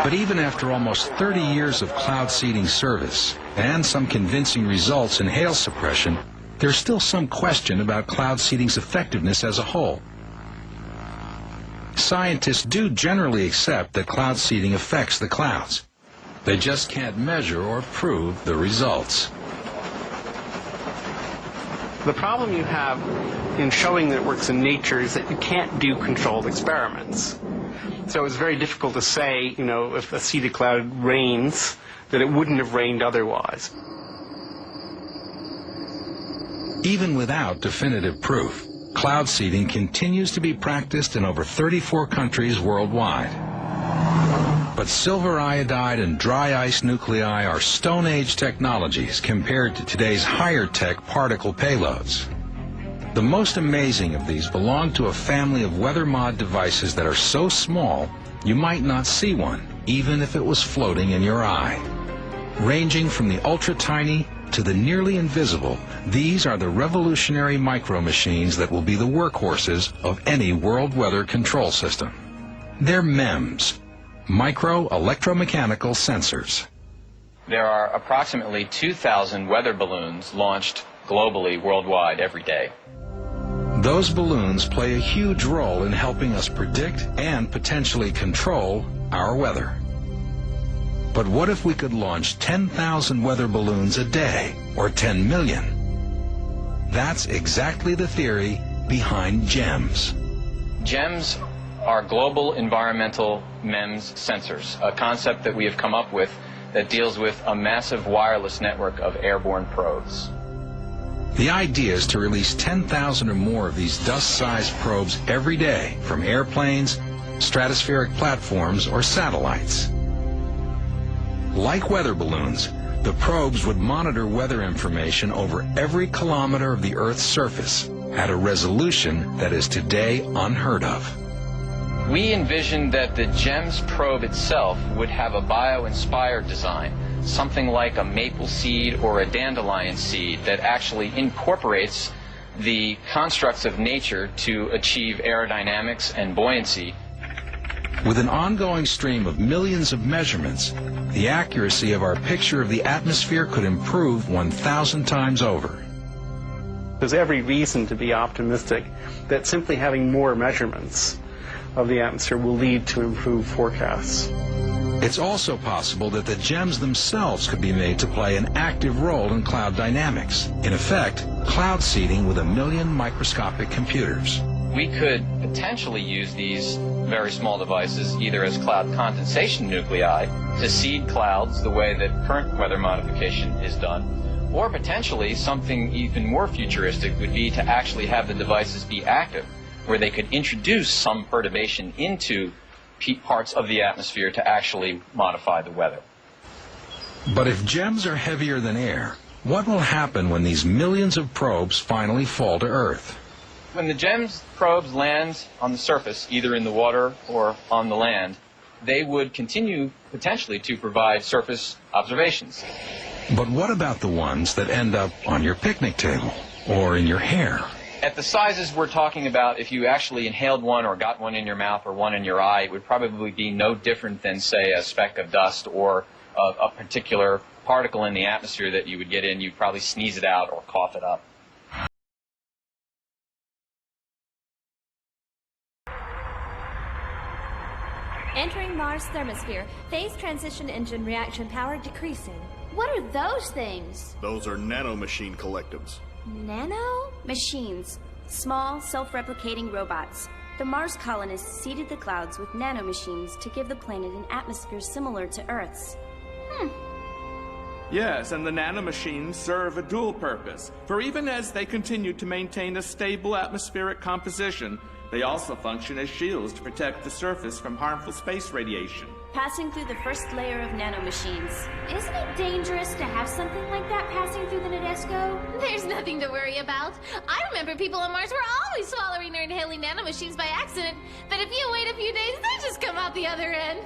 But even after almost 30 years of cloud seeding service and some convincing results in hail suppression, there's still some question about cloud seeding's effectiveness as a whole. Scientists do generally accept that cloud seeding affects the clouds. They just can't measure or prove the results. The problem you have in showing that it works in nature is that you can't do controlled experiments. So it's very difficult to say, if a seeded cloud rains, that it wouldn't have rained otherwise. Even without definitive proof, cloud seeding continues to be practiced in over 34 countries worldwide. But silver iodide and dry ice nuclei are Stone Age technologies compared to today's higher-tech particle payloads. The most amazing of these belong to a family of weather mod devices that are so small you might not see one, even if it was floating in your eye. Ranging from the ultra-tiny to the nearly invisible, these are the revolutionary micro-machines that will be the workhorses of any world weather control system. They're MEMS, micro-electromechanical sensors. There are approximately 2,000 weather balloons launched globally, worldwide, every day. Those balloons play a huge role in helping us predict and potentially control our weather. But what if we could launch 10,000 weather balloons a day, or 10 million? That's exactly the theory behind GEMS. GEMS are global environmental MEMS sensors, a concept that we have come up with that deals with a massive wireless network of airborne probes. The idea is to release 10,000 or more of these dust-sized probes every day from airplanes, stratospheric platforms, or satellites. Like weather balloons, the probes would monitor weather information over every kilometer of the Earth's surface at a resolution that is today unheard of. We envisioned that the GEMS probe itself would have a bio-inspired design, something like a maple seed or a dandelion seed that actually incorporates the constructs of nature to achieve aerodynamics and buoyancy. With an ongoing stream of millions of measurements, the accuracy of our picture of the atmosphere could improve 1,000 times over. There's every reason to be optimistic that simply having more measurements of the atmosphere will lead to improved forecasts. It's also possible that the GEMS themselves could be made to play an active role in cloud dynamics. In effect, cloud seeding with 1 million microscopic computers. We could potentially use these very small devices either as cloud condensation nuclei to seed clouds the way that current weather modification is done, or potentially something even more futuristic would be to actually have the devices be active, where they could introduce some perturbation into parts of the atmosphere to actually modify the weather. But if GEMS are heavier than air, what will happen when these millions of probes finally fall to Earth? When the GEMS probes land on the surface, either in the water or on the land, they would continue potentially to provide surface observations. But what about the ones that end up on your picnic table or in your hair? At the sizes we're talking about, if you actually inhaled one or got one in your mouth or one in your eye, it would probably be no different than, say, a speck of dust or a particular particle in the atmosphere that you would get in. You'd probably sneeze it out or cough it up. Entering Mars thermosphere, phase transition engine reaction power decreasing. What are those things? Those are nanomachine collectives. Nano? Machines. Small, self-replicating robots. The Mars colonists seeded the clouds with nanomachines to give the planet an atmosphere similar to Earth's. Yes, and the nanomachines serve a dual purpose. For even as they continue to maintain a stable atmospheric composition, they also function as shields to protect the surface from harmful space radiation. Passing through the first layer of nanomachines. Isn't it dangerous to have something like that passing through the Nadesico? There's nothing to worry about. I remember people on Mars were always swallowing or inhaling nanomachines by accident, but if you wait a few days, they just come out the other end.